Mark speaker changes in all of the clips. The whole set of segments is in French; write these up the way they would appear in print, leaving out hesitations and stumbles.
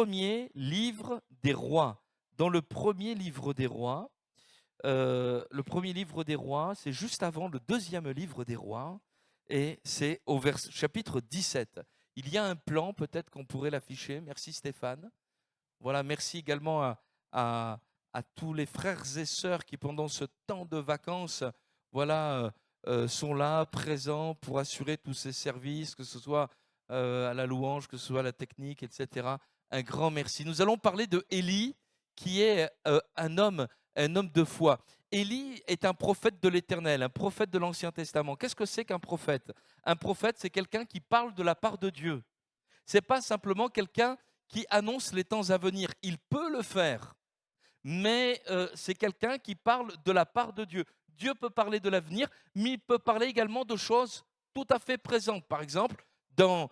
Speaker 1: premier livre des rois. Dans le premier livre des rois, c'est juste avant le deuxième livre des rois, et c'est au chapitre 17. Il y a un plan, peut-être qu'on pourrait l'afficher. Merci Stéphane. Voilà, merci également à- à tous les frères et sœurs qui, pendant ce temps de vacances, voilà, sont là, présents pour assurer tous ces services, que ce soit à la louange, que ce soit à la technique, etc. Un grand merci. Nous allons parler de Élie, qui est un homme de foi. Élie est un prophète de l'Éternel, un prophète de l'Ancien Testament. Qu'est-ce que c'est qu'un prophète? Un prophète, c'est quelqu'un qui parle de la part de Dieu. C'est pas simplement quelqu'un qui annonce les temps à venir. Il peut le faire, mais c'est quelqu'un qui parle de la part de Dieu. Dieu peut parler de l'avenir, mais il peut parler également de choses tout à fait présentes. Par exemple, dans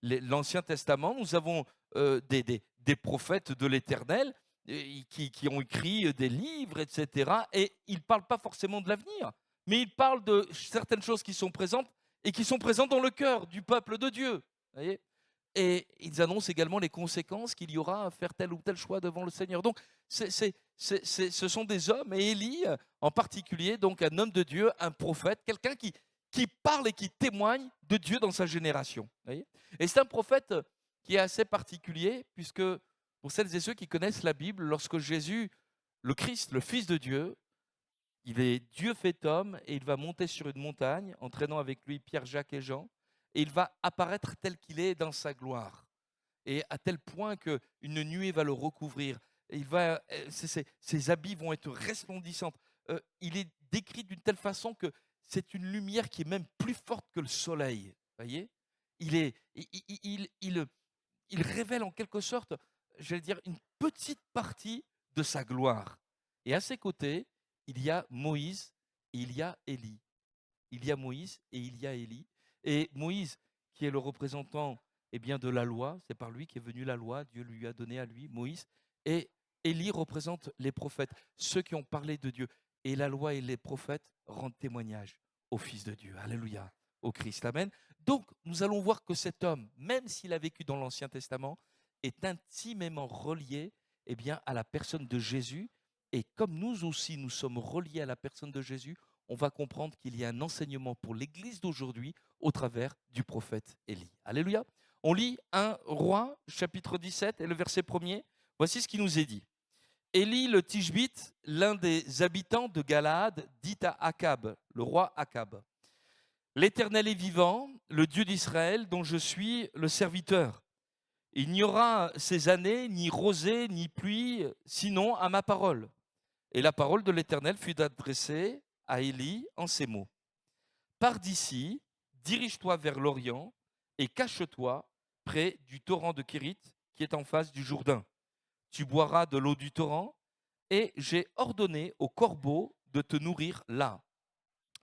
Speaker 1: l'Ancien Testament, nous avons des prophètes de l'Éternel qui ont écrit des livres, etc. Et ils ne parlent pas forcément de l'avenir, mais ils parlent de certaines choses qui sont présentes et qui sont présentes dans le cœur du peuple de Dieu. Voyez, et ils annoncent également les conséquences qu'il y aura à faire tel ou tel choix devant le Seigneur. Donc, ce sont des hommes, et Élie en particulier, donc un homme de Dieu, un prophète, quelqu'un qui parle et qui témoigne de Dieu dans sa génération. Voyez, et c'est un prophète qui est assez particulier, puisque pour celles et ceux qui connaissent la Bible, lorsque Jésus, le Christ, le Fils de Dieu, il est Dieu fait homme, et il va monter sur une montagne, entraînant avec lui Pierre, Jacques et Jean, et il va apparaître tel qu'il est dans sa gloire, et à tel point qu'une nuée va le recouvrir. Et ses habits vont être resplendissants. Il est décrit d'une telle façon que c'est une lumière qui est même plus forte que le soleil. Voyez, il, est, il révèle en quelque sorte, j'allais dire, une petite partie de sa gloire. Et à ses côtés, il y a Moïse et il y a Élie. Il y a Moïse et il y a Élie. Et Moïse, qui est le représentant, eh bien, de la loi, c'est par lui qu'est venue la loi, Dieu lui a donné à lui, Moïse. Et Élie représente les prophètes, ceux qui ont parlé de Dieu. Et la loi et les prophètes rendent témoignage au Fils de Dieu. Alléluia, au Christ. Amen. Donc, nous allons voir que cet homme, même s'il a vécu dans l'Ancien Testament, est intimement relié, eh bien, à la personne de Jésus. Et comme nous aussi, nous sommes reliés à la personne de Jésus, on va comprendre qu'il y a un enseignement pour l'Église d'aujourd'hui au travers du prophète Élie. Alléluia. On lit 1 Roi, chapitre 17, et le verset 1er. Voici ce qui nous est dit. Élie le Tishbite, l'un des habitants de Galaad, dit à Akab, le roi Akab, l'Éternel est vivant, le Dieu d'Israël, dont je suis le serviteur. Il n'y aura ces années ni rosée ni pluie, sinon à ma parole. Et la parole de l'Éternel fut adressée à Élie en ces mots. Pars d'ici, dirige-toi vers l'Orient et cache-toi près du torrent de Kérit qui est en face du Jourdain. Tu boiras de l'eau du torrent et j'ai ordonné aux corbeaux de te nourrir là.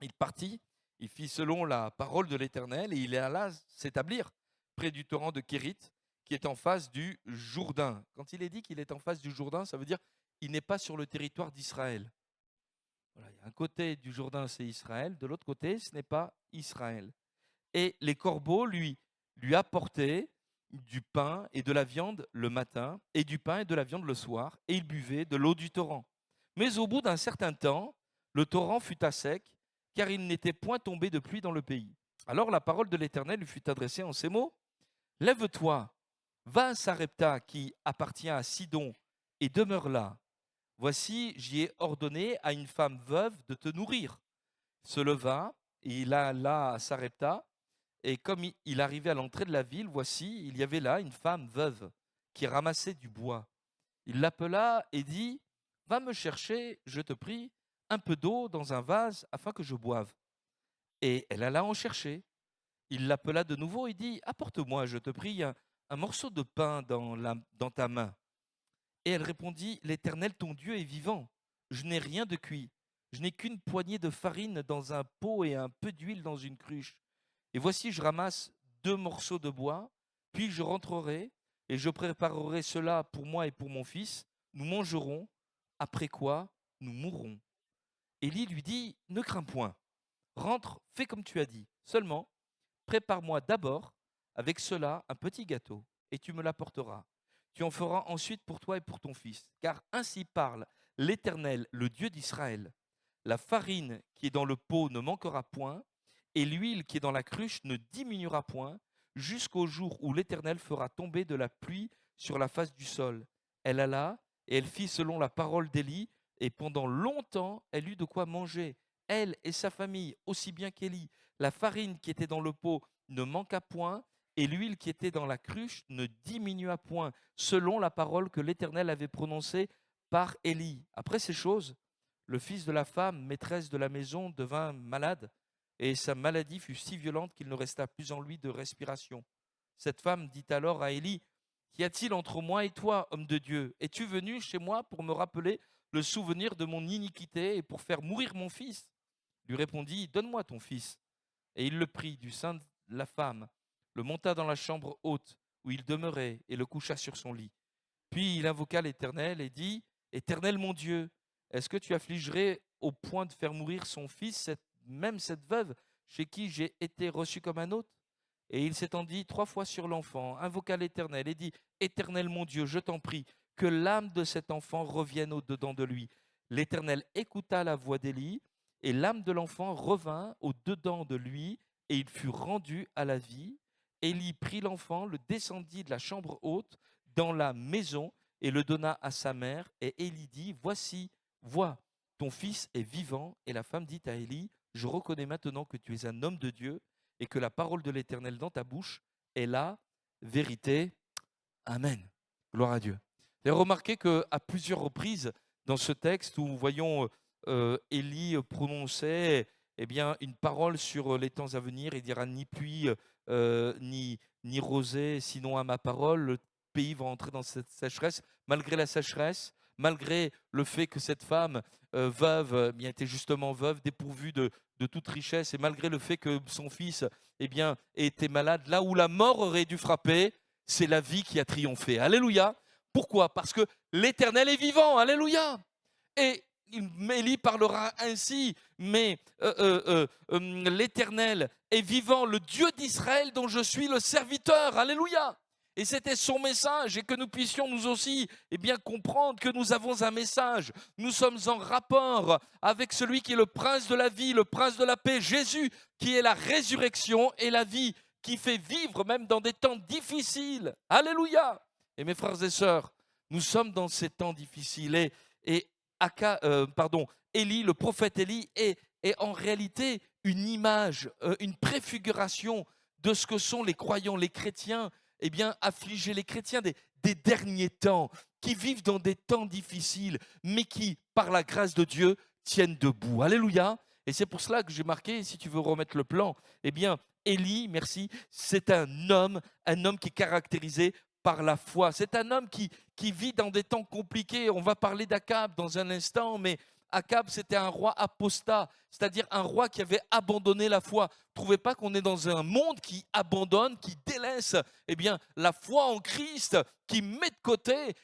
Speaker 1: Il partit, il fit selon la parole de l'Éternel et il alla s'établir près du torrent de Kérit qui est en face du Jourdain. Quand il est dit qu'il est en face du Jourdain, ça veut dire qu'il n'est pas sur le territoire d'Israël. Voilà, un côté du Jourdain, c'est Israël, de l'autre côté, ce n'est pas Israël. Et les corbeaux lui apportaient du pain et de la viande le matin, et du pain et de la viande le soir, et il buvait de l'eau du torrent. Mais au bout d'un certain temps, le torrent fut à sec, car il n'était point tombé de pluie dans le pays. Alors la parole de l'Éternel lui fut adressée en ces mots, lève-toi, va à Sarepta qui appartient à Sidon, et demeure là. Voici, j'y ai ordonné à une femme veuve de te nourrir. Se leva, et il alla à Sarepta, et comme il arrivait à l'entrée de la ville, voici, il y avait là une femme veuve qui ramassait du bois. Il l'appela et dit, va me chercher, je te prie, un peu d'eau dans un vase afin que je boive. Et elle alla en chercher. Il l'appela de nouveau et dit, apporte-moi, je te prie, un morceau de pain dans ta main. Et elle répondit, l'Éternel ton Dieu est vivant. Je n'ai rien de cuit. Je n'ai qu'une poignée de farine dans un pot et un peu d'huile dans une cruche. Et voici, je ramasse 2 morceaux de bois, puis je rentrerai et je préparerai cela pour moi et pour mon fils. Nous mangerons, après quoi nous mourrons. Élie lui dit, ne crains point, rentre, fais comme tu as dit. Seulement, prépare-moi d'abord avec cela un petit gâteau et tu me l'apporteras. Tu en feras ensuite pour toi et pour ton fils. Car ainsi parle l'Éternel, le Dieu d'Israël. La farine qui est dans le pot ne manquera point, et l'huile qui est dans la cruche ne diminuera point, jusqu'au jour où l'Éternel fera tomber de la pluie sur la face du sol. Elle alla, et elle fit selon la parole d'Élie, et pendant longtemps elle eut de quoi manger, elle et sa famille, aussi bien qu'Élie. La farine qui était dans le pot ne manqua point, et l'huile qui était dans la cruche ne diminua point, selon la parole que l'Éternel avait prononcée par Élie. Après ces choses, le fils de la femme, maîtresse de la maison, devint malade, et sa maladie fut si violente qu'il ne resta plus en lui de respiration. Cette femme dit alors à Élie, qu'y a-t-il entre moi et toi, homme de Dieu? Es-tu venu chez moi pour me rappeler le souvenir de mon iniquité et pour faire mourir mon fils? Lui répondit, donne-moi ton fils. Et il le prit du sein de la femme, le monta dans la chambre haute où il demeurait et le coucha sur son lit. Puis il invoqua l'Éternel et dit, Éternel mon Dieu, est-ce que tu affligerais au point de faire mourir son fils, même cette veuve chez qui j'ai été reçu comme un hôte? Et il s'étendit 3 fois sur l'enfant, invoqua l'Éternel et dit, Éternel mon Dieu, je t'en prie, que l'âme de cet enfant revienne au-dedans de lui. L'Éternel écouta la voix d'Élie, et l'âme de l'enfant revint au-dedans de lui, et il fut rendu à la vie. Élie prit l'enfant, le descendit de la chambre haute dans la maison, et le donna à sa mère. Et Élie dit, voici, vois, ton fils est vivant. Et la femme dit à Élie, je reconnais maintenant que tu es un homme de Dieu, et que la parole de l'Éternel dans ta bouche est la vérité. Amen. Gloire à Dieu. Vous avez remarqué qu'à plusieurs reprises dans ce texte où nous voyons Élie prononcer une parole sur les temps à venir, il dira ni pluie ni rosée, sinon à ma parole, le pays va entrer dans cette sécheresse. Malgré la sécheresse, malgré le fait que cette femme veuve était justement veuve, dépourvue de toute richesse, et malgré le fait que son fils était malade, là où la mort aurait dû frapper, c'est la vie qui a triomphé. Alléluia. Pourquoi? Parce que l'Éternel est vivant. Alléluia. Et Élie parlera ainsi, mais l'Éternel est vivant, le Dieu d'Israël dont je suis le serviteur. Alléluia. Et c'était son message, et que nous puissions nous aussi comprendre que nous avons un message. Nous sommes en rapport avec celui qui est le prince de la vie, le prince de la paix, Jésus, qui est la résurrection et la vie, qui fait vivre même dans des temps difficiles. Alléluia. Et mes frères et sœurs, nous sommes dans ces temps difficiles, et Élie, le prophète Élie, est en réalité une image, une préfiguration de ce que sont les croyants, les chrétiens, affligés, les chrétiens des derniers temps, qui vivent dans des temps difficiles, mais qui, par la grâce de Dieu, tiennent debout. Alléluia. Et c'est pour cela que j'ai marqué, si tu veux remettre le plan, Élie, merci, c'est un homme qui est caractérisé par la foi. C'est un homme qui vit dans des temps compliqués. On va parler d'Akab dans un instant, mais Akab, c'était un roi apostat, c'est-à-dire un roi qui avait abandonné la foi. Ne trouvez pas qu'on est dans un monde qui abandonne, qui délaisse la foi en Christ, qui met de côté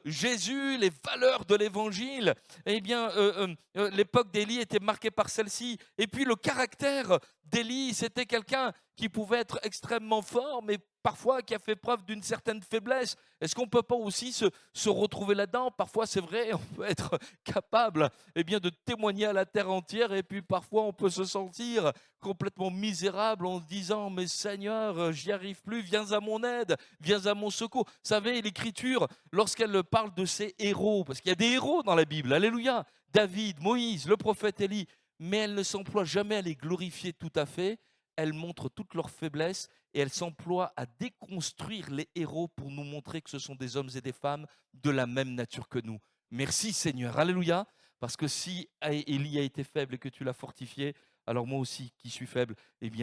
Speaker 1: Jésus, les valeurs de l'évangile. L'époque d'Élie était marquée par celle-ci. Et puis le caractère d'Élie, c'était quelqu'un qui pouvait être extrêmement fort, mais parfois qui a fait preuve d'une certaine faiblesse. Est-ce qu'on ne peut pas aussi se retrouver là-dedans? Parfois, c'est vrai, on peut être capable de témoigner à la terre entière, et puis parfois on peut se sentir complètement misérable en se disant, mais Seigneur, j'y arrive plus, viens à mon aide, viens à mon secours. Vous savez, l'Écriture, lorsqu'elle parle de ces héros, parce qu'il y a des héros dans la Bible, alléluia, David, Moïse, le prophète Élie, mais elle ne s'emploie jamais à les glorifier tout à fait. Elle montre toutes leurs faiblesses, et elle s'emploie à déconstruire les héros pour nous montrer que ce sont des hommes et des femmes de la même nature que nous. Merci Seigneur, alléluia, parce que si Élie a été faible et que tu l'as fortifié, alors moi aussi qui suis faible,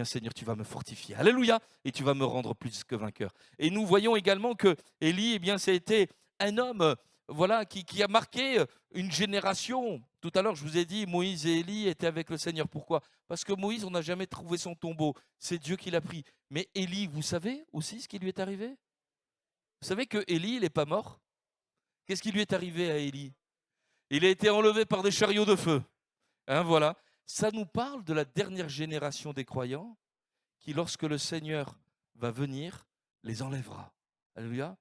Speaker 1: Seigneur, tu vas me fortifier, alléluia, et tu vas me rendre plus que vainqueur. Et nous voyons également que Élie, ça a été un homme qui a marqué une génération. Tout à l'heure, je vous ai dit, Moïse et Élie étaient avec le Seigneur. Pourquoi? Parce que Moïse, on n'a jamais trouvé son tombeau. C'est Dieu qui l'a pris. Mais Élie, vous savez aussi ce qui lui est arrivé? Vous savez que Élie, il n'est pas mort? Qu'est-ce qui lui est arrivé à Élie? Il a été enlevé par des chariots de feu. Voilà. Ça nous parle de la dernière génération des croyants qui, lorsque le Seigneur va venir, les enlèvera. Alléluia.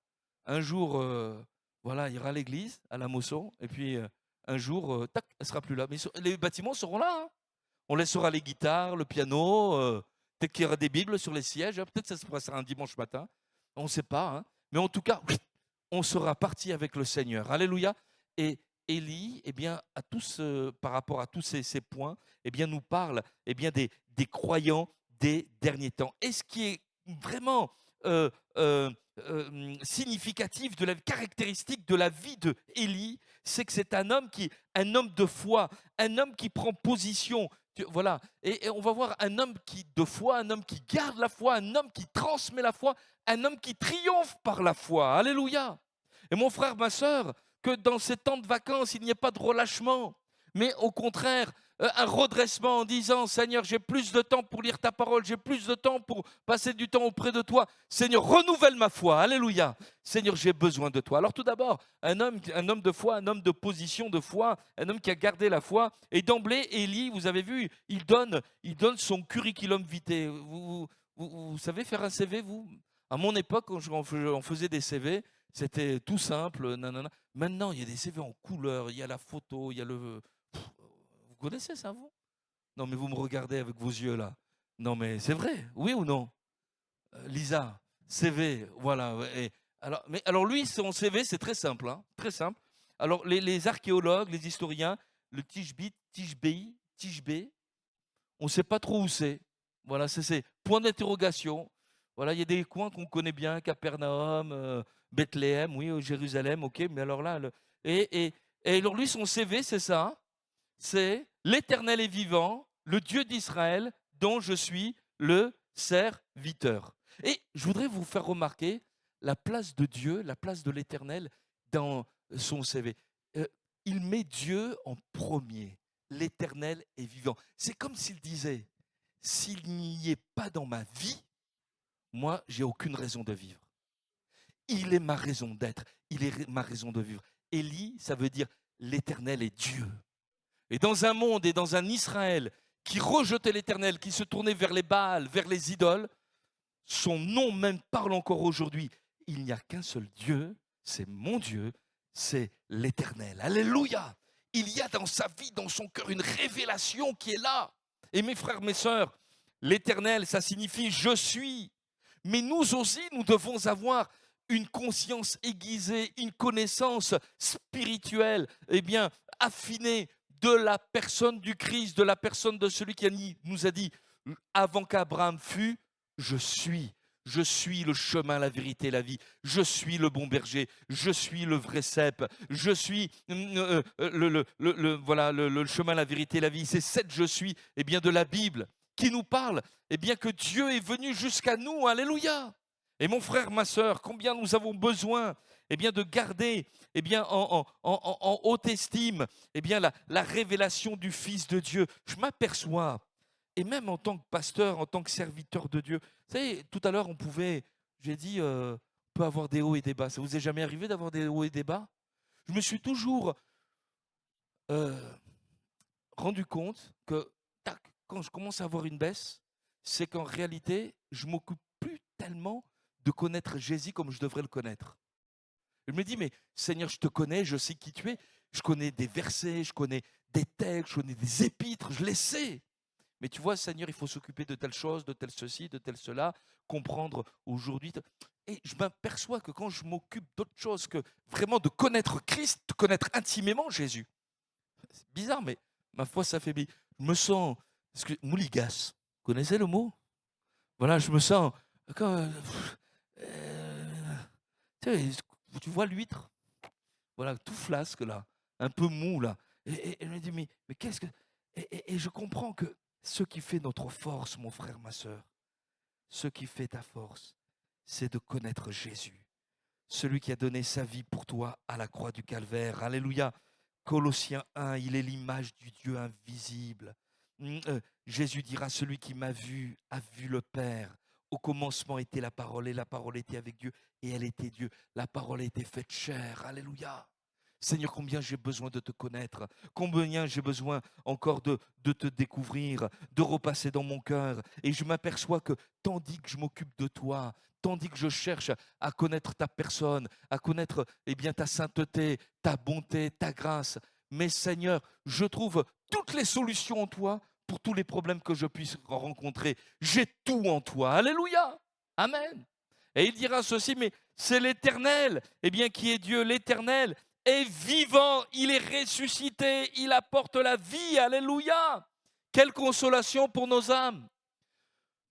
Speaker 1: Un jour, voilà, il y aura l'église à la Mosson, et puis un jour, tac, elle sera plus là. Mais les bâtiments seront là, hein. On laissera les guitares, le piano, peut-être qu'il y aura des Bibles sur les sièges, hein. Peut-être que ça se passera un dimanche matin, on ne sait pas, hein. Mais en tout cas, on sera parti avec le Seigneur. Alléluia. Et Élie, eh bien, par rapport à tous ces points, eh bien, nous parle des croyants des derniers temps. Et ce qui est vraiment euh, euh, significatif de la caractéristique de la vie de Élie, c'est que c'est un homme de foi, un homme qui prend position. Voilà. Et on va voir un homme de foi, un homme qui garde la foi, un homme qui transmet la foi, un homme qui triomphe par la foi. Alléluia. Et mon frère, ma soeur, que dans ces temps de vacances, il n'y ait pas de relâchement, mais au contraire, un redressement en disant, Seigneur, j'ai plus de temps pour lire ta parole, j'ai plus de temps pour passer du temps auprès de toi. Seigneur, renouvelle ma foi. Alléluia. Seigneur, j'ai besoin de toi. Alors tout d'abord, un homme de foi, un homme de position de foi, un homme qui a gardé la foi. Et d'emblée, Élie, vous avez vu, il donne son curriculum vitae. Vous savez faire un CV, vous? À mon époque, quand on faisait des CV, c'était tout simple. Nanana. Maintenant, il y a des CV en couleur, il y a la photo, il y a le... Vous connaissez ça, vous? Non, mais vous me regardez avec vos yeux, là. Non, mais c'est vrai, oui ou non? Lisa, CV, voilà. Ouais. Alors lui, son CV, c'est très simple, hein, très simple. Alors les archéologues, les historiens, le Tishbé, on ne sait pas trop où c'est. Voilà, c'est point d'interrogation. Voilà, il y a des coins qu'on connaît bien, Capernaum, Bethléem, oui, Jérusalem, ok, mais alors là, et alors lui, son CV, c'est ça, c'est l'Éternel est vivant, le Dieu d'Israël, dont je suis le serviteur. Et je voudrais vous faire remarquer la place de Dieu, la place de l'Éternel dans son CV. Euh, il met Dieu en premier. L'Éternel est vivant. C'est comme s'il disait, s'il n'y est pas dans ma vie, moi, j'ai aucune raison de vivre. Il est ma raison d'être, il est ma raison de vivre. Élie, ça veut dire l'Éternel est Dieu. Et dans un monde et dans un Israël qui rejetait l'Éternel, qui se tournait vers les Baals, vers les idoles, son nom même parle encore aujourd'hui. Il n'y a qu'un seul Dieu, c'est mon Dieu, c'est l'Éternel. Alléluia. Il y a dans sa vie, dans son cœur, une révélation qui est là. Et mes frères, mes sœurs, l'Éternel, ça signifie je suis. Mais nous aussi, nous devons avoir une conscience aiguisée, une connaissance spirituelle, eh bien, affinée de la personne du Christ, de la personne de celui qui nous a dit, avant qu'Abraham fût, je suis. Je suis le chemin, la vérité, la vie. Je suis le bon berger. Je suis le vrai cep. Je suis voilà, le chemin, la vérité, la vie. C'est cette je suis bien, de la Bible qui nous parle bien, que Dieu est venu jusqu'à nous. Alléluia. Et mon frère, ma sœur, combien nous avons besoin bien, de garder bien, en haute estime bien, la révélation du Fils de Dieu. Je m'aperçois, et même en tant que pasteur, en tant que serviteur de Dieu, vous savez, tout à l'heure, j'ai dit, on peut avoir des hauts et des bas. Ça vous est jamais arrivé d'avoir des hauts et des bas? Je me suis toujours rendu compte que, tac, quand je commence à avoir une baisse, c'est qu'en réalité, je m'occupe plus tellement de connaître Jésus comme je devrais le connaître. Je me dis, mais Seigneur, je te connais, je sais qui tu es, je connais des versets, je connais des textes, je connais des épîtres, je les sais. Mais tu vois, Seigneur, il faut s'occuper de telle chose, de tel ceci, de tel cela, comprendre aujourd'hui. Et je m'aperçois que quand je m'occupe d'autre chose que vraiment de connaître Christ, de connaître intimement Jésus, c'est bizarre, mais ma foi s'affaiblit. Je me sens, mouligas, vous connaissez le mot? Voilà, je me sens, quand, tu vois l'huître, voilà, tout flasque là, un peu mou là. Et je me dis, mais qu'est-ce que... Et je comprends que ce qui fait notre force, mon frère, ma soeur, ce qui fait ta force, c'est de connaître Jésus, celui qui a donné sa vie pour toi à la croix du Calvaire. Alléluia. Colossiens 1, il est l'image du Dieu invisible. Jésus dira, celui qui m'a vu a vu le Père. Au commencement était la parole et la parole était avec Dieu et elle était Dieu. La parole a été faite chair. Alléluia. Seigneur, combien j'ai besoin de te connaître, combien j'ai besoin encore de te découvrir, de repasser dans mon cœur. Et je m'aperçois que tandis que je m'occupe de toi, tandis que je cherche à connaître ta personne, à connaître ta sainteté, ta bonté, ta grâce, mais Seigneur, je trouve toutes les solutions en toi pour tous les problèmes que je puisse rencontrer. J'ai tout en toi. Alléluia. Amen. Et il dira ceci, mais c'est l'Éternel, qui est Dieu, l'Éternel est vivant, il est ressuscité, il apporte la vie. Alléluia. Quelle consolation pour nos âmes.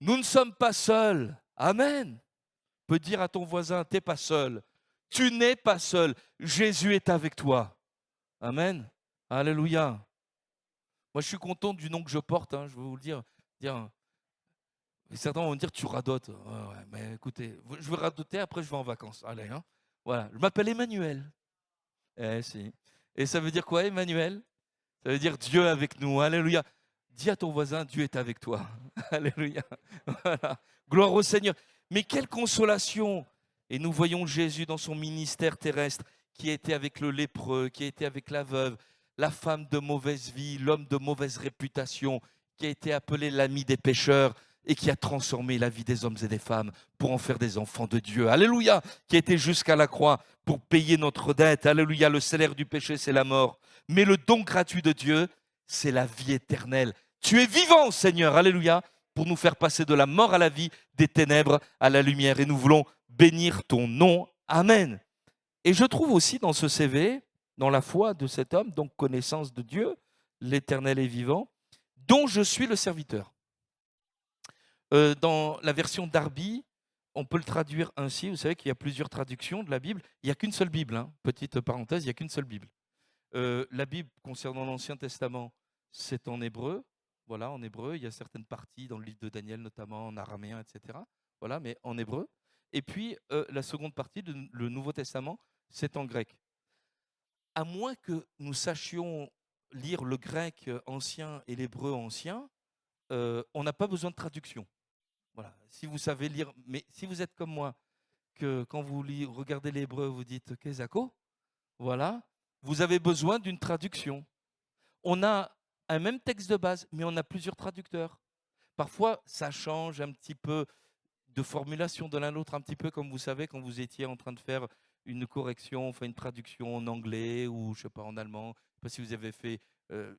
Speaker 1: Nous ne sommes pas seuls. Amen. Peut dire à ton voisin, tu n'es pas seul. Tu n'es pas seul. Jésus est avec toi. Amen. Alléluia. Moi, je suis content du nom que je porte, je vais vous le dire. Certains vont me dire, tu radotes. Ouais, mais écoutez, je vais radoter, après je vais en vacances. Allez, Voilà. Je m'appelle Emmanuel. Si. Et ça veut dire quoi, Emmanuel? Ça veut dire Dieu avec nous. Alléluia. Dis à ton voisin, Dieu est avec toi. Alléluia. Voilà. Gloire au Seigneur. Mais quelle consolation. Et nous voyons Jésus dans son ministère terrestre, qui était avec le lépreux, qui était avec la veuve, la femme de mauvaise vie, l'homme de mauvaise réputation, qui a été appelé l'ami des pécheurs et qui a transformé la vie des hommes et des femmes pour en faire des enfants de Dieu. Alléluia. Qui était jusqu'à la croix pour payer notre dette. Alléluia. Le salaire du péché, c'est la mort. Mais le don gratuit de Dieu, c'est la vie éternelle. Tu es vivant, Seigneur. Alléluia. Pour nous faire passer de la mort à la vie, des ténèbres à la lumière. Et nous voulons bénir ton nom. Amen. Et je trouve aussi dans ce CV, dans la foi de cet homme, donc connaissance de Dieu, l'Éternel est vivant, dont je suis le serviteur. Dans la version Darby, on peut le traduire ainsi. Vous savez qu'il y a plusieurs traductions de la Bible. Il n'y a qu'une seule Bible. Petite parenthèse, il n'y a qu'une seule Bible. La Bible concernant l'Ancien Testament, c'est en hébreu. Voilà, en hébreu. Il y a certaines parties dans le livre de Daniel, notamment en araméen, etc. Voilà, mais en hébreu. Et puis, la seconde partie, le Nouveau Testament, c'est en grec. À moins que nous sachions lire le grec ancien et l'hébreu ancien, on n'a pas besoin de traduction. Voilà. Si vous savez lire, mais si vous êtes comme moi, que quand vous regardez l'hébreu, vous dites Kezako, voilà, vous avez besoin d'une traduction. On a un même texte de base, mais on a plusieurs traducteurs. Parfois, ça change un petit peu de formulation de l'un à l'autre, un petit peu comme vous savez quand vous étiez en train de faire une correction, enfin une traduction en anglais ou je sais pas en allemand. Je sais pas si vous avez fait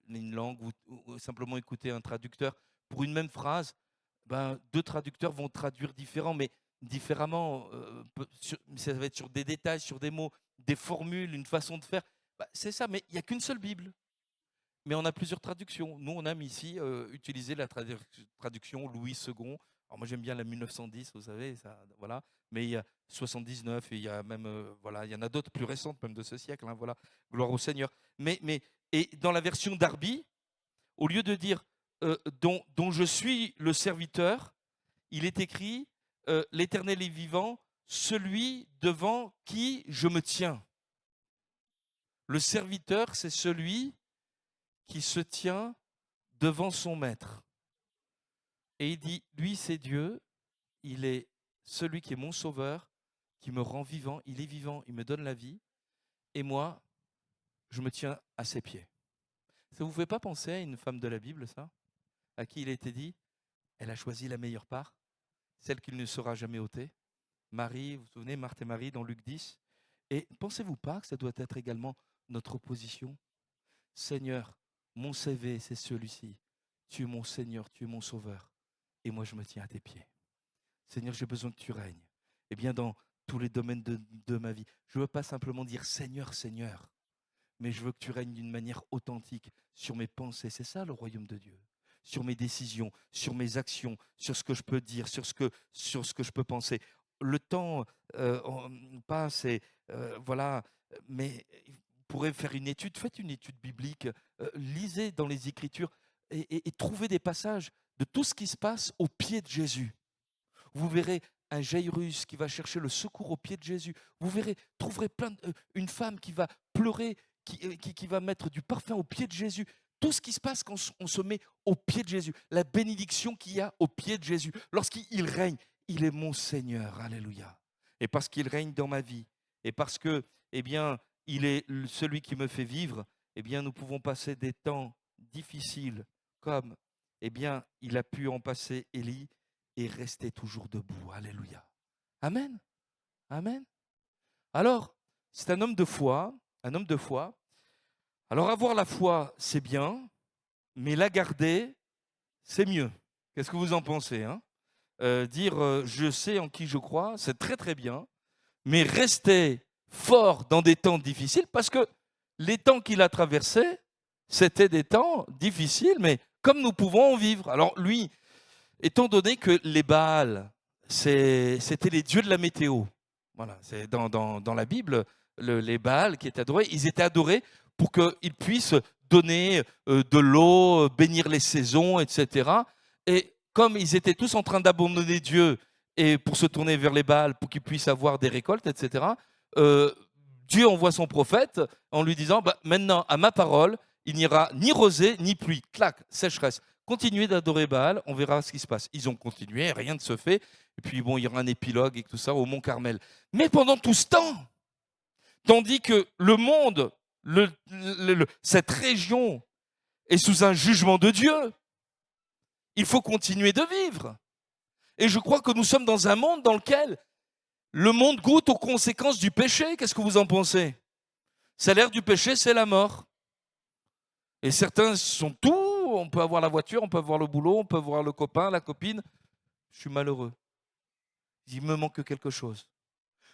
Speaker 1: une langue ou simplement écouter un traducteur pour une même phrase. Deux traducteurs vont traduire différemment. Ça va être sur des détails, sur des mots, des formules, une façon de faire. C'est ça, mais il n'y a qu'une seule Bible. Mais on a plusieurs traductions. Nous, on aime ici utiliser la traduction Louis II. Alors moi, j'aime bien la 1910, vous savez, ça, voilà. Mais il y a 79 et il y a même, voilà, il y en a d'autres plus récentes, même de ce siècle. Voilà, gloire au Seigneur. Et dans la version Darby, au lieu de dire dont je suis le serviteur, il est écrit l'Éternel est vivant, celui devant qui je me tiens. Le serviteur, c'est celui qui se tient devant son maître. Et il dit, lui c'est Dieu, il est celui qui est mon sauveur, qui me rend vivant, il est vivant, il me donne la vie, et moi, je me tiens à ses pieds. Ça ne vous fait pas penser à une femme de la Bible, ça? À qui il a été dit, elle a choisi la meilleure part, celle qu'il ne sera jamais ôtée. Marie, vous vous souvenez, Marthe et Marie dans Luc 10. Et pensez-vous pas que ça doit être également notre position? Seigneur, mon CV, c'est celui-ci. Tu es mon Seigneur, tu es mon Sauveur. Et moi, je me tiens à tes pieds. Seigneur, j'ai besoin que tu règnes. Eh bien, dans tous les domaines de ma vie, je ne veux pas simplement dire Seigneur, Seigneur, mais je veux que tu règnes d'une manière authentique sur mes pensées. C'est ça le royaume de Dieu. Sur mes décisions, sur mes actions, sur ce que je peux dire, sur ce que je peux penser. Le temps passe et voilà, mais vous pourrez faire une étude, faites une étude biblique, lisez dans les Écritures et trouvez des passages de tout ce qui se passe au pied de Jésus. Vous verrez un Jairus qui va chercher le secours au pied de Jésus. Vous verrez, trouverez une femme qui va pleurer, qui va mettre du parfum au pied de Jésus. Tout ce qui se passe quand on se met au pied de Jésus, la bénédiction qu'il y a au pied de Jésus, lorsqu'il règne, il est mon Seigneur, alléluia. Et parce qu'il règne dans ma vie, et parce que, eh bien, il est celui qui me fait vivre, eh bien, nous pouvons passer des temps difficiles comme, eh bien, il a pu en passer Élie et rester toujours debout. Alléluia. Amen. Amen. Alors, c'est un homme de foi, un homme de foi. Alors, avoir la foi, c'est bien, mais la garder, c'est mieux. Qu'est-ce que vous en pensez, hein? Dire je sais en qui je crois, c'est très très bien, mais rester fort dans des temps difficiles, parce que les temps qu'il a traversés, c'était des temps difficiles, mais comme nous pouvons en vivre. Alors lui, étant donné que les Baals, c'était les dieux de la météo, voilà, c'est dans la Bible, les Baals qui étaient adorés, ils étaient adorés pour qu'ils puissent donner de l'eau, bénir les saisons, etc. Et comme ils étaient tous en train d'abandonner Dieu et pour se tourner vers les Baals, pour qu'ils puissent avoir des récoltes, etc., euh, Dieu envoie son prophète en lui disant bah, maintenant, à ma parole, il n'y aura ni rosée ni pluie. Clac, sécheresse. Continuez d'adorer Baal, on verra ce qui se passe. Ils ont continué, rien ne se fait. Et puis, bon, il y aura un épilogue et tout ça au Mont Carmel. Mais pendant tout ce temps, tandis que le monde, cette région est sous un jugement de Dieu, il faut continuer de vivre. Et je crois que nous sommes dans un monde dans lequel le monde goûte aux conséquences du péché. Qu'est-ce que vous en pensez? Salaire du péché, c'est la mort. Et certains sont tout. On peut avoir la voiture, on peut avoir le boulot, on peut avoir le copain, la copine. Je suis malheureux. Il me manque quelque chose.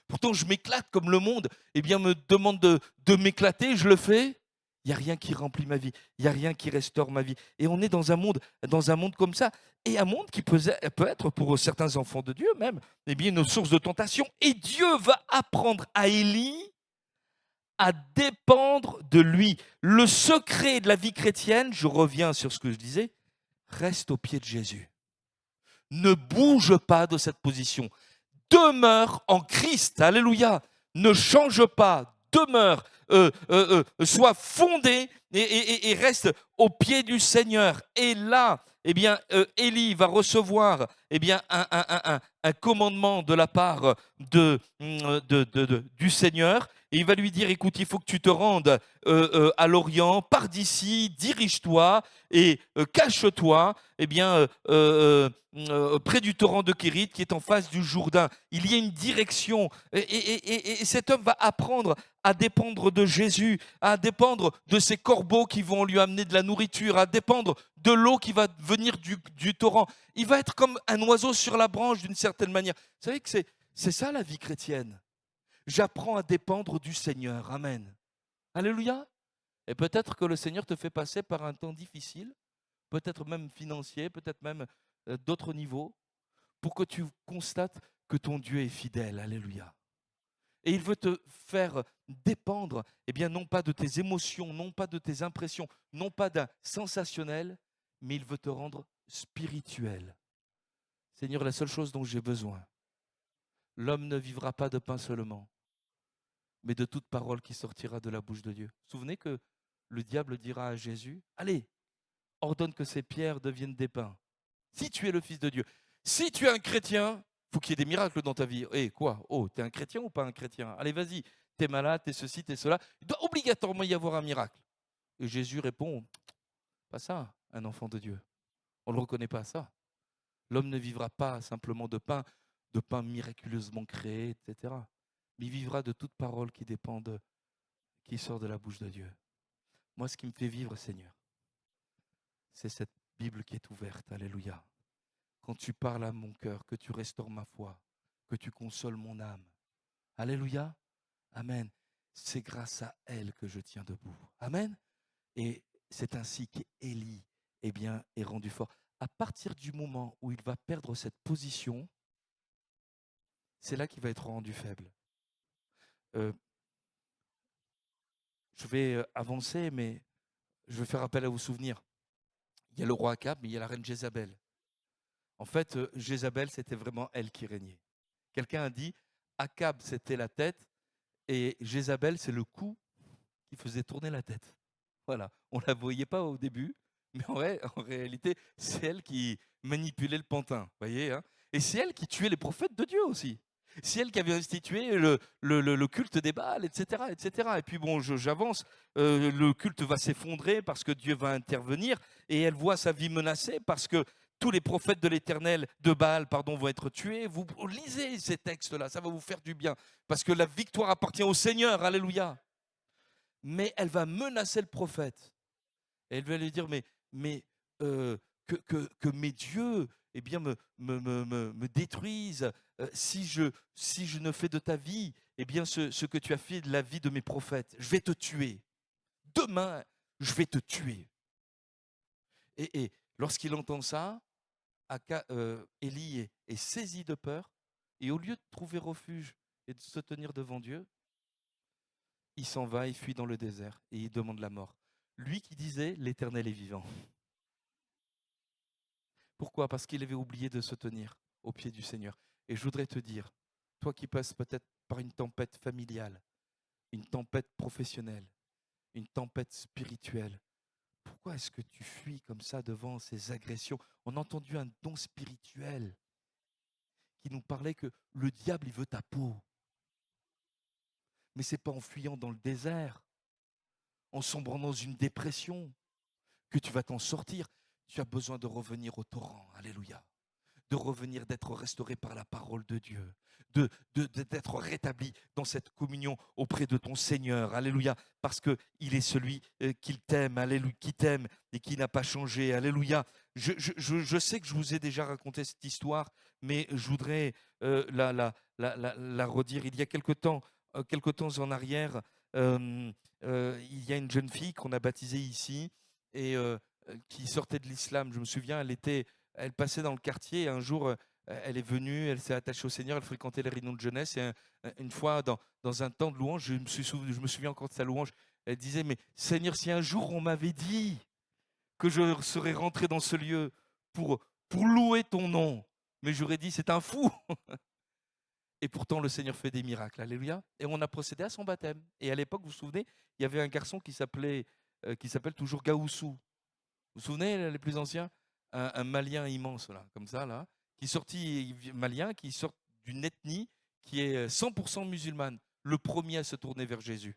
Speaker 1: Pourtant, je m'éclate comme le monde me demande de m'éclater, je le fais. Il n'y a rien qui remplit ma vie. Il n'y a rien qui restaure ma vie. Et on est dans un monde comme ça. Et un monde qui peut être, pour certains enfants de Dieu même, une source de tentation. Et Dieu va apprendre à Élie à dépendre de lui. Le secret de la vie chrétienne, je reviens sur ce que je disais, reste au pied de Jésus. Ne bouge pas de cette position. Demeure en Christ. Alléluia. Ne change pas. Demeure. Sois fondé et reste au pied du Seigneur. Et là, Élie va recevoir un commandement de la part du Seigneur. Et il va lui dire, écoute, il faut que tu te rendes à l'Orient, pars d'ici, dirige-toi et cache-toi près du torrent de Kérit qui est en face du Jourdain. Il y a une direction et cet homme va apprendre à dépendre de Jésus, à dépendre de ces corbeaux qui vont lui amener de la nourriture, à dépendre de l'eau qui va venir du torrent. Il va être comme un oiseau sur la branche d'une certaine manière. Vous savez que c'est ça la vie chrétienne. J'apprends à dépendre du Seigneur. Amen. Alléluia. Et peut-être que le Seigneur te fait passer par un temps difficile, peut-être même financier, peut-être même d'autres niveaux, pour que tu constates que ton Dieu est fidèle. Alléluia. Et il veut te faire dépendre, non pas de tes émotions, non pas de tes impressions, non pas d'un sensationnel, mais il veut te rendre spirituel. Seigneur, la seule chose dont j'ai besoin, l'homme ne vivra pas de pain seulement, mais de toute parole qui sortira de la bouche de Dieu. Vous vous souvenez que le diable dira à Jésus, allez, ordonne que ces pierres deviennent des pains. Si tu es le Fils de Dieu, si tu es un chrétien, il faut qu'il y ait des miracles dans ta vie. Quoi? Oh, tu es un chrétien ou pas un chrétien? Allez, vas-y, tu es malade, tu es ceci, tu es cela. Il doit obligatoirement y avoir un miracle. Et Jésus répond, pas ça, un enfant de Dieu. On ne le reconnaît pas ça. L'homme ne vivra pas simplement de pain miraculeusement créé, etc. Mais il vivra de toute parole qui sort de la bouche de Dieu. Moi, ce qui me fait vivre, Seigneur, c'est cette Bible qui est ouverte. Alléluia. Quand tu parles à mon cœur, que tu restaures ma foi, que tu consoles mon âme. Alléluia. Amen. C'est grâce à elle que je tiens debout. Amen. Et c'est ainsi qu'Élie est rendu fort. À partir du moment où il va perdre cette position, c'est là qu'il va être rendu faible. Je vais avancer, mais je vais faire appel à vos souvenirs. Il y a le roi Akab, mais il y a la reine Jézabel. En fait, Jézabel, c'était vraiment elle qui régnait. Quelqu'un a dit, Akab, c'était la tête, et Jézabel, c'est le cou qui faisait tourner la tête. Voilà, on ne la voyait pas au début, mais en réalité, c'est elle qui manipulait le pantin, voyez, hein. Et c'est elle qui tuait les prophètes de Dieu aussi. C'est elle qui avait institué le culte des Baals, etc., etc. Et puis bon, j'avance, le culte va s'effondrer parce que Dieu va intervenir et elle voit sa vie menacée parce que tous les prophètes de l'Éternel, de Baal, pardon, vont être tués. Vous lisez ces textes-là, ça va vous faire du bien parce que la victoire appartient au Seigneur, alléluia. Mais elle va menacer le prophète. Et elle va lui dire, mais que mes dieux eh bien, me détruisent si je ne fais de ta vie eh bien, ce que tu as fait de la vie de mes prophètes. Je vais te tuer. Demain, je vais te tuer. Et lorsqu'il entend ça, Élie est saisi de peur. Et au lieu de trouver refuge et de se tenir devant Dieu, il s'en va, il fuit dans le désert et il demande la mort. Lui qui disait, l'Éternel est vivant. Pourquoi? Parce qu'il avait oublié de se tenir au pied du Seigneur. Et je voudrais te dire, toi qui passes peut-être par une tempête familiale, une tempête professionnelle, une tempête spirituelle, pourquoi est-ce que tu fuis comme ça devant ces agressions? On a entendu un don spirituel qui nous parlait que le diable, il veut ta peau. Mais ce n'est pas en fuyant dans le désert, en sombrant dans une dépression, que tu vas t'en sortir. Tu as besoin de revenir au torrent. Alléluia. De revenir, d'être restauré par la parole de Dieu, d'être rétabli dans cette communion auprès de ton Seigneur, alléluia, parce qu'il est celui qu'il t'aime, alléluia, qui t'aime et qui n'a pas changé, alléluia. Je sais que je vous ai déjà raconté cette histoire, mais je voudrais la redire. Il y a quelque temps en arrière, il y a une jeune fille qu'on a baptisée ici et qui sortait de l'islam. Je me souviens, elle passait dans le quartier et un jour, elle est venue, elle s'est attachée au Seigneur, elle fréquentait les réunions de jeunesse. Et une fois, dans un temps de louange, je me souviens encore de sa louange, elle disait, mais Seigneur, si un jour on m'avait dit que je serais rentré dans ce lieu pour louer ton nom, mais j'aurais dit, c'est un fou. Et pourtant, le Seigneur fait des miracles, alléluia. Et on a procédé à son baptême. Et à l'époque, vous vous souvenez, il y avait un garçon qui s'appelle toujours Gaoussou. Vous vous souvenez, les plus anciens, un Malien immense, là, comme ça, là, Malien, qui sort d'une ethnie qui est 100% musulmane, le premier à se tourner vers Jésus,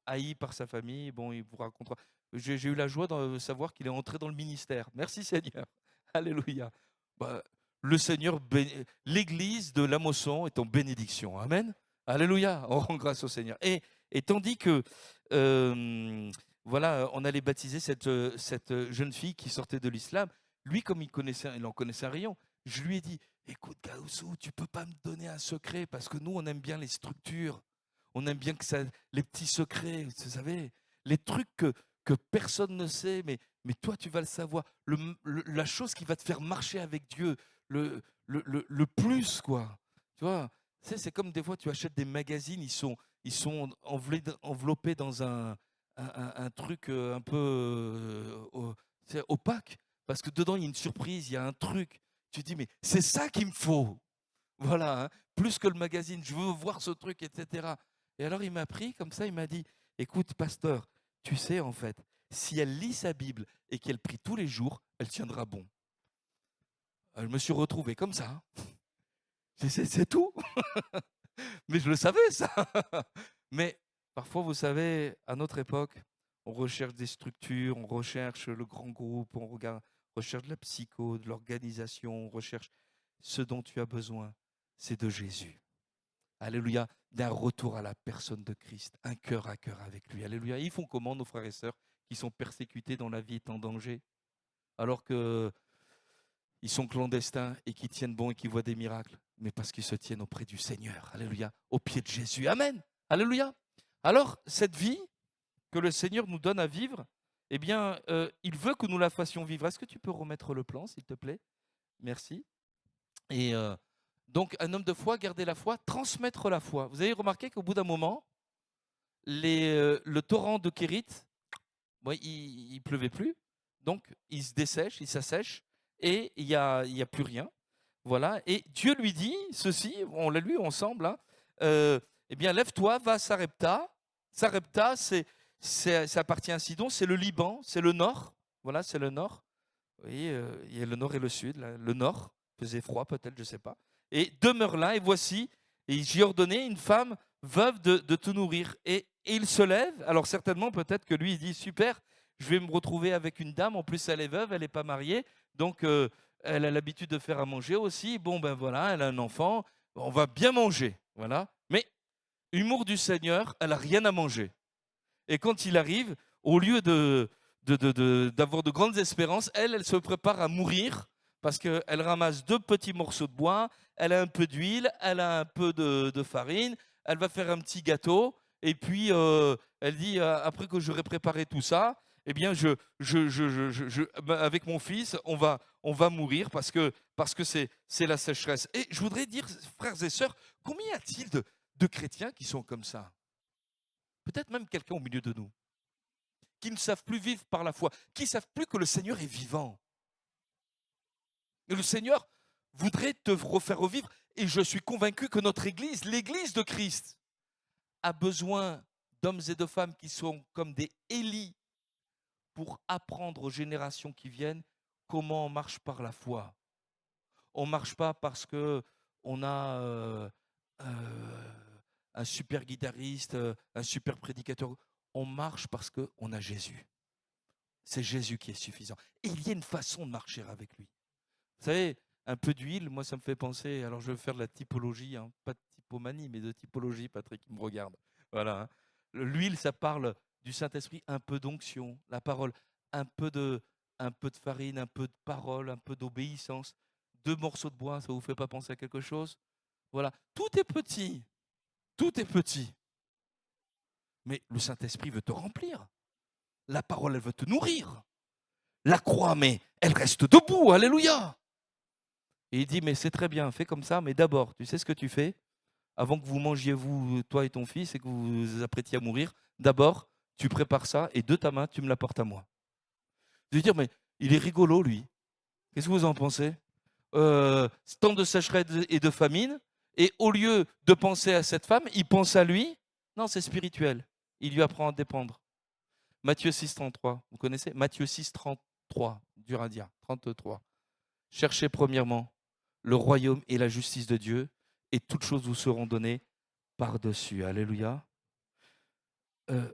Speaker 1: haï par sa famille. Bon, il vous racontera. J'ai eu la joie de savoir qu'il est entré dans le ministère. Merci Seigneur. Alléluia. Bah, l'église de la Mosson est en bénédiction. Amen. Alléluia. On rend grâce au Seigneur. Et tandis que voilà, on allait baptiser cette jeune fille qui sortait de l'islam. Lui, comme il en connaissait un rayon, je lui ai dit, écoute Gaoussou, tu peux pas me donner un secret parce que nous, on aime bien les structures. On aime bien les petits secrets, vous savez, les trucs que personne ne sait, mais toi, tu vas le savoir. La chose qui va te faire marcher avec Dieu, le plus, quoi. Tu vois, c'est comme des fois, tu achètes des magazines, ils sont enveloppés dans un truc un peu opaque, parce que dedans, il y a une surprise, il y a un truc. Tu te dis, mais c'est ça qu'il me faut. Voilà, hein, plus que le magazine, je veux voir ce truc, etc. Et alors, il m'a pris comme ça, il m'a dit, écoute, pasteur, tu sais, en fait, si elle lit sa Bible et qu'elle prie tous les jours, elle tiendra bon. Je me suis retrouvé comme ça. C'est tout. Mais je le savais, ça. Mais parfois, vous savez, à notre époque, on recherche des structures, on recherche le grand groupe, recherche de la psycho, de l'organisation, on recherche ce dont tu as besoin, c'est de Jésus. Alléluia, d'un retour à la personne de Christ, un cœur à cœur avec lui. Alléluia. Ils font comment, nos frères et sœurs, qui sont persécutés, dont la vie est en danger, alors qu'ils sont clandestins et qui tiennent bon et qui voient des miracles, mais parce qu'ils se tiennent auprès du Seigneur. Alléluia. Au pied de Jésus. Amen. Alléluia. Alors, cette vie que le Seigneur nous donne à vivre, eh bien, il veut que nous la fassions vivre. Est-ce que tu peux remettre le plan, s'il te plaît? Merci. Et donc, un homme de foi, garder la foi, transmettre la foi. Vous avez remarqué qu'au bout d'un moment, le torrent de Kérit, bon, il pleuvait plus, donc il se dessèche, il s'assèche, et il y a plus rien. Voilà. Et Dieu lui dit ceci, on l'a lu ensemble, hein, eh bien, lève-toi, va à Sarepta. Sarepta, ça appartient à Sidon, c'est le Liban, c'est le nord. Voilà, c'est le nord. Vous voyez, il y a le nord et le sud. Là. Le nord faisait froid peut-être, je ne sais pas. Et demeure là, et voici, Et j'ai ordonné une femme veuve de te nourrir. Et il se lève. Alors certainement, peut-être que lui, il dit, super, je vais me retrouver avec une dame. En plus, elle est veuve, elle n'est pas mariée. Donc, elle a l'habitude de faire à manger aussi. Bon, ben voilà, elle a un enfant. On va bien manger. Voilà. Mais, humour du Seigneur, elle n'a rien à manger. Et quand il arrive, au lieu d'avoir de grandes espérances, elle se prépare à mourir parce qu'elle ramasse 2 petits morceaux de bois, elle a un peu d'huile, elle a un peu de farine, elle va faire un petit gâteau, et puis elle dit, après que j'aurai préparé tout ça, eh bien, avec mon fils, on va mourir parce que c'est la sécheresse. Et je voudrais dire, frères et sœurs, combien y a-t-il de chrétiens qui sont comme ça? Peut-être même quelqu'un au milieu de nous, qui ne savent plus vivre par la foi, qui ne savent plus que le Seigneur est vivant. Et le Seigneur voudrait te refaire revivre. Et je suis convaincu que notre Église, l'Église de Christ, a besoin d'hommes et de femmes qui sont comme des Élie pour apprendre aux générations qui viennent comment on marche par la foi. On ne marche pas parce qu'on a un super guitariste, un super prédicateur. On marche parce qu'on a Jésus. C'est Jésus qui est suffisant. Et il y a une façon de marcher avec lui. Vous savez, un peu d'huile, moi ça me fait penser, alors je vais faire de la typologie, hein, pas de typomanie, mais de typologie, Patrick, qui me regarde. Voilà. Hein. L'huile, ça parle du Saint-Esprit, un peu d'onction, la parole, un peu de, un peu de farine, un peu de parole, un peu d'obéissance. 2 morceaux de bois, ça ne vous fait pas penser à quelque chose? Voilà. Tout est petit. Tout est petit. Mais le Saint-Esprit veut te remplir. La parole, elle veut te nourrir. La croix, mais elle reste debout. Alléluia. Et il dit, mais c'est très bien, fais comme ça, mais d'abord, tu sais ce que tu fais? Avant que vous mangiez, vous, toi et ton fils, et que vous vous apprêtiez à mourir, d'abord, tu prépares ça, et de ta main, tu me l'apportes à moi. Je veux dire, mais il est rigolo, lui. Qu'est-ce que vous en pensez? Temps de sécheresse et de famine, et au lieu de penser à cette femme, il pense à lui. Non, c'est spirituel. Il lui apprend à dépendre. Matthieu 6, 33, vous connaissez? Matthieu 6, 33, dur à dire, 33. Cherchez premièrement le royaume et la justice de Dieu, et toutes choses vous seront données par-dessus. Alléluia. Euh,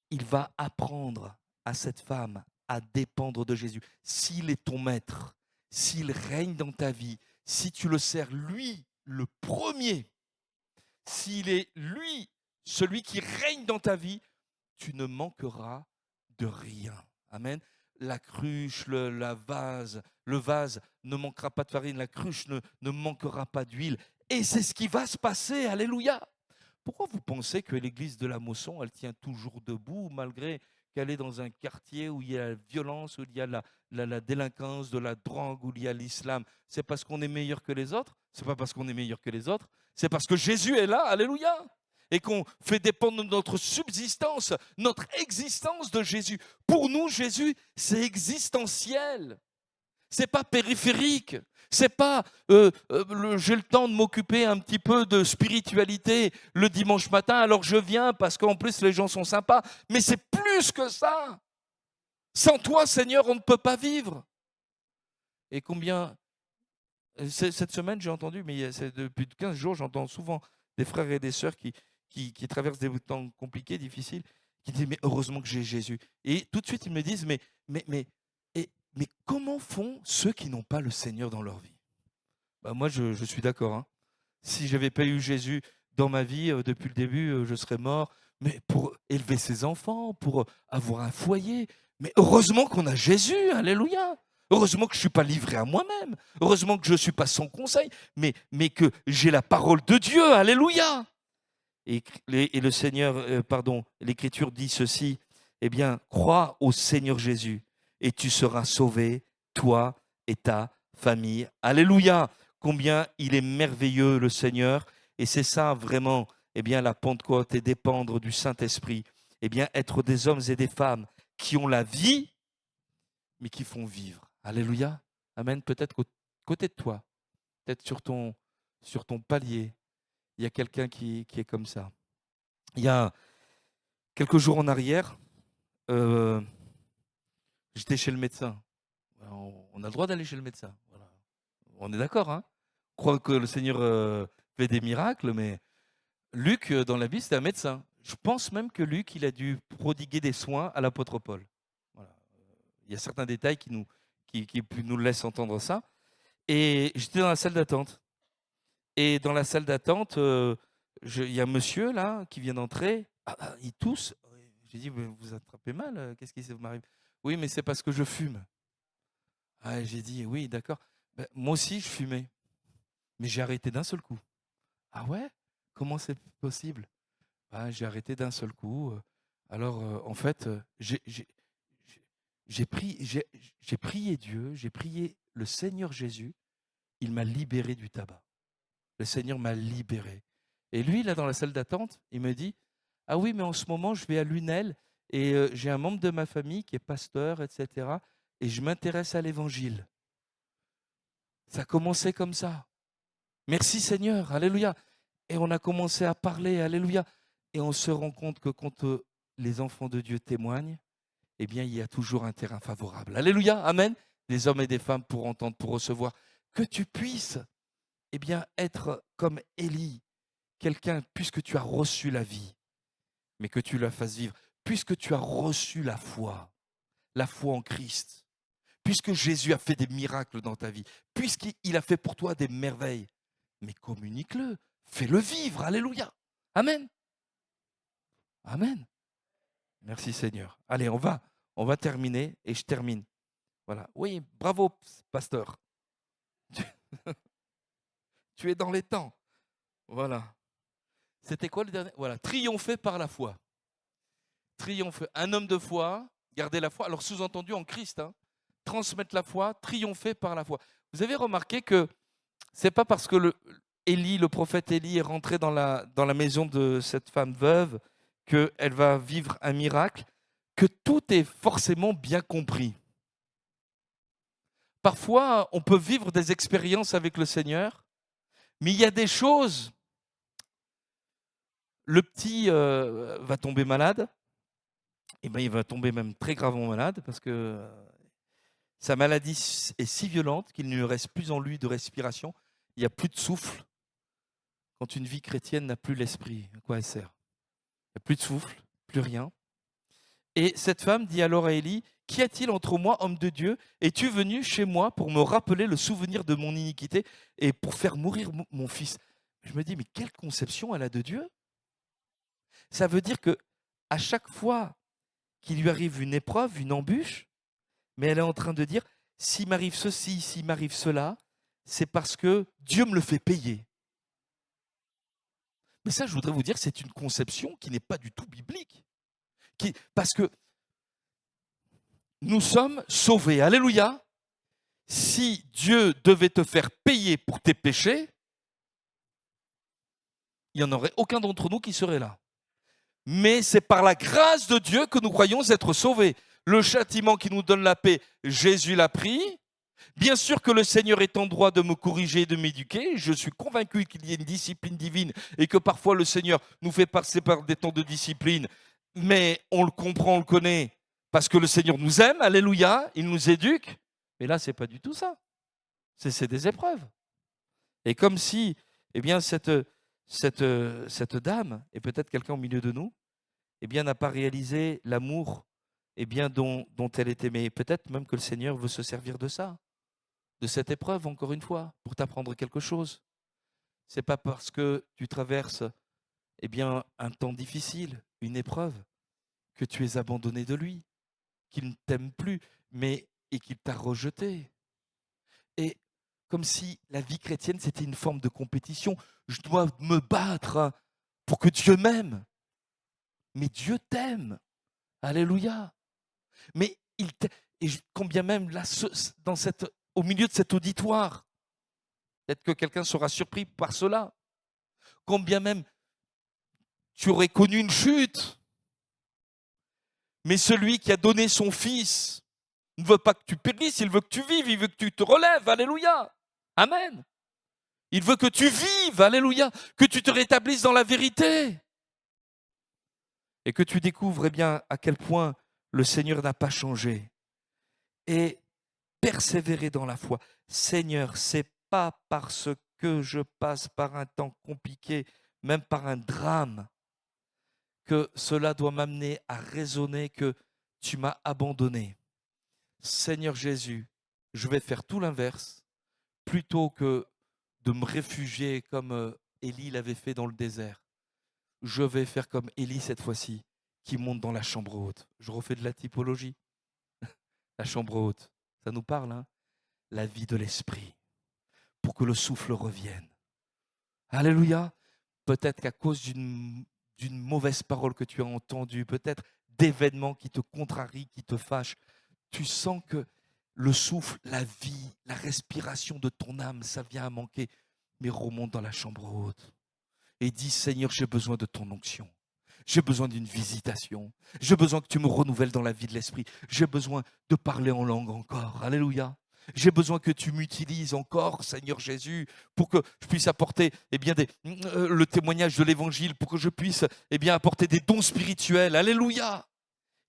Speaker 1: il va apprendre à cette femme à dépendre de Jésus. S'il est ton maître, s'il règne dans ta vie, si tu le sers lui le premier, s'il est lui celui qui règne dans ta vie, tu ne manqueras de rien. Amen. La cruche, le vase ne manquera pas de farine, la cruche ne manquera pas d'huile. Et c'est ce qui va se passer. Alléluia. Pourquoi vous pensez que l'église de la Mosson, elle tient toujours debout, malgré qu'elle est dans un quartier où il y a la violence, où il y a la délinquance, de la drogue, où il y a l'islam? C'est parce qu'on est meilleur que les autres? C'est pas parce qu'on est meilleur que les autres. C'est parce que Jésus est là. Alléluia. Et qu'on fait dépendre notre subsistance, notre existence de Jésus. Pour nous, Jésus, c'est existentiel. C'est pas périphérique. C'est pas j'ai le temps de m'occuper un petit peu de spiritualité le dimanche matin, alors je viens parce qu'en plus les gens sont sympas. Mais c'est plus que ça. Sans toi, Seigneur, on ne peut pas vivre. Et combien cette semaine, j'ai entendu, mais depuis 15 jours, j'entends souvent des frères et des sœurs qui traversent des temps compliqués, difficiles, qui disent, mais heureusement que j'ai Jésus. Et tout de suite, ils me disent, mais comment font ceux qui n'ont pas le Seigneur dans leur vie? Bah, moi, je suis d'accord. Hein. Si je n'avais pas eu Jésus dans ma vie, depuis le début, je serais mort. Mais pour élever ses enfants, pour avoir un foyer. Mais heureusement qu'on a Jésus, alléluia. Heureusement que je ne suis pas livré à moi-même. Heureusement que je ne suis pas sans conseil, mais que j'ai la parole de Dieu, alléluia. Et le Seigneur, l'Écriture dit ceci, eh bien, crois au Seigneur Jésus et tu seras sauvé, toi et ta famille. Alléluia. Combien il est merveilleux, le Seigneur. Et c'est ça vraiment, eh bien, la Pentecôte et dépendre du Saint-Esprit. Eh bien, être des hommes et des femmes qui ont la vie, mais qui font vivre. Alléluia. Amen. Peut-être qu'à côté de toi, peut-être sur ton palier, il y a quelqu'un qui est comme ça. Il y a quelques jours en arrière, j'étais chez le médecin. On a le droit d'aller chez le médecin. Voilà. On est d'accord, hein? Je crois que le Seigneur fait des miracles, mais Luc, dans la Bible, c'était un médecin. Je pense même que Luc, il a dû prodiguer des soins à l'apôtre Paul. Voilà. Il y a certains détails qui nous laissent entendre ça. Et j'étais dans la salle d'attente. Et dans la salle d'attente, il y a un monsieur là qui vient d'entrer. Il tousse. J'ai dit, mais vous attrapez mal, qu'est-ce qui m'arrive? Oui, mais c'est parce que je fume. J'ai dit, oui, d'accord. Ben, moi aussi, je fumais. Mais j'ai arrêté d'un seul coup. Ah ouais? Comment c'est possible? J'ai arrêté d'un seul coup. Alors, en fait, j'ai prié Dieu, j'ai prié le Seigneur Jésus. Il m'a libéré du tabac. Le Seigneur m'a libéré. Et lui, là, dans la salle d'attente, il me dit, ah oui, mais en ce moment, je vais à Lunel et j'ai un membre de ma famille qui est pasteur, etc. Et je m'intéresse à l'évangile. Ça a commencé comme ça. Merci Seigneur, alléluia. Et on a commencé à parler, alléluia. Et on se rend compte que quand les enfants de Dieu témoignent, eh bien, il y a toujours un terrain favorable. Alléluia, amen. Des hommes et des femmes pour entendre, pour recevoir. Que tu puisses, eh bien, être comme Élie, quelqu'un, puisque tu as reçu la vie, mais que tu la fasses vivre, puisque tu as reçu la foi en Christ, puisque Jésus a fait des miracles dans ta vie, puisqu'il a fait pour toi des merveilles, mais communique-le, fais-le vivre, alléluia, amen, amen. Merci Seigneur. Allez, on va terminer et je termine. Voilà. Oui, bravo, pasteur. Tu es dans les temps. Voilà. C'était quoi le dernier? Voilà, triompher par la foi. Triompher. Un homme de foi, garder la foi. Alors sous-entendu en Christ, hein, transmettre la foi, triompher par la foi. Vous avez remarqué que c'est pas parce que le prophète Élie est rentré dans la maison de cette femme veuve qu'elle va vivre un miracle, que tout est forcément bien compris. Parfois, on peut vivre des expériences avec le Seigneur, mais il y a des choses. Le petit va tomber malade, et ben il va tomber même très gravement malade parce que sa maladie est si violente qu'il ne lui reste plus en lui de respiration, il n'y a plus de souffle. Quand une vie chrétienne n'a plus l'esprit, à quoi elle sert? Il n'y a plus de souffle, plus rien. Et cette femme dit alors à Élie, qu'y a-t-il entre moi, homme de Dieu? Es-tu venu chez moi pour me rappeler le souvenir de mon iniquité et pour faire mourir mon fils? Je me dis, mais quelle conception elle a de Dieu? Ça veut dire que à chaque fois qu'il lui arrive une épreuve, une embûche, mais elle est en train de dire, s'il m'arrive ceci, s'il m'arrive cela, c'est parce que Dieu me le fait payer. Mais ça, je voudrais vous dire, c'est une conception qui n'est pas du tout biblique. Parce que nous sommes sauvés. Alléluia. Si Dieu devait te faire payer pour tes péchés, il n'y en aurait aucun d'entre nous qui serait là. Mais c'est par la grâce de Dieu que nous croyons être sauvés. Le châtiment qui nous donne la paix, Jésus l'a pris. Bien sûr que le Seigneur est en droit de me corriger et de m'éduquer. Je suis convaincu qu'il y a une discipline divine et que parfois le Seigneur nous fait passer par des temps de discipline. Mais on le comprend, on le connaît, parce que le Seigneur nous aime, alléluia, il nous éduque. Mais là, ce n'est pas du tout ça. C'est des épreuves. Et comme si, eh bien, cette dame, et peut-être quelqu'un au milieu de nous, eh bien, n'a pas réalisé l'amour eh bien, dont elle est aimée. Peut-être même que le Seigneur veut se servir de ça, de cette épreuve, encore une fois, pour t'apprendre quelque chose. Ce n'est pas parce que tu traverses eh bien, un temps difficile, une épreuve, que tu es abandonné de lui, qu'il ne t'aime plus, et qu'il t'a rejeté. Et comme si la vie chrétienne, c'était une forme de compétition. Je dois me battre pour que Dieu m'aime. Mais Dieu t'aime. Alléluia. Mais combien même là, au milieu de cet auditoire, peut-être que quelqu'un sera surpris par cela. Combien même tu aurais connu une chute. Mais celui qui a donné son fils ne veut pas que tu périsses, il veut que tu vives, il veut que tu te relèves. Alléluia. Amen. Il veut que tu vives, alléluia, que tu te rétablisses dans la vérité. Et que tu découvres eh bien, à quel point le Seigneur n'a pas changé. Et persévérer dans la foi. Seigneur, c'est pas parce que je passe par un temps compliqué, même par un drame, que cela doit m'amener à raisonner que tu m'as abandonné. Seigneur Jésus, je vais faire tout l'inverse, plutôt que de me réfugier comme Élie l'avait fait dans le désert. Je vais faire comme Élie cette fois-ci, qui monte dans la chambre haute. Je refais de la typologie. La chambre haute, ça nous parle, hein? La vie de l'esprit, pour que le souffle revienne. Alléluia. Peut-être qu'à cause d'une mauvaise parole que tu as entendue, peut-être d'événements qui te contrarient, qui te fâchent, tu sens que le souffle, la vie, la respiration de ton âme, ça vient à manquer. Mais remonte dans la chambre haute et dis, Seigneur, j'ai besoin de ton onction. J'ai besoin d'une visitation. J'ai besoin que tu me renouvelles dans la vie de l'esprit. J'ai besoin de parler en langue encore. Alléluia. J'ai besoin que tu m'utilises encore, Seigneur Jésus, pour que je puisse apporter le témoignage de l'évangile, pour que je puisse apporter des dons spirituels. Alléluia.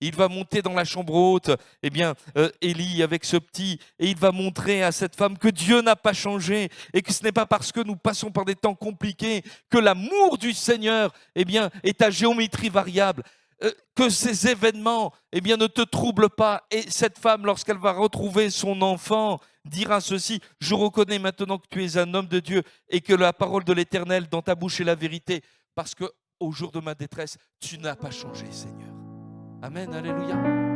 Speaker 1: Il va monter dans la chambre haute, Élie avec ce petit, et il va montrer à cette femme que Dieu n'a pas changé et que ce n'est pas parce que nous passons par des temps compliqués que l'amour du Seigneur est à géométrie variable, que ces événements ne te troublent pas. Et cette femme, lorsqu'elle va retrouver son enfant, dira ceci: je reconnais maintenant que tu es un homme de Dieu et que la parole de l'Éternel dans ta bouche est la vérité, parce que au jour de ma détresse, tu n'as pas changé, Seigneur. Amen, alléluia.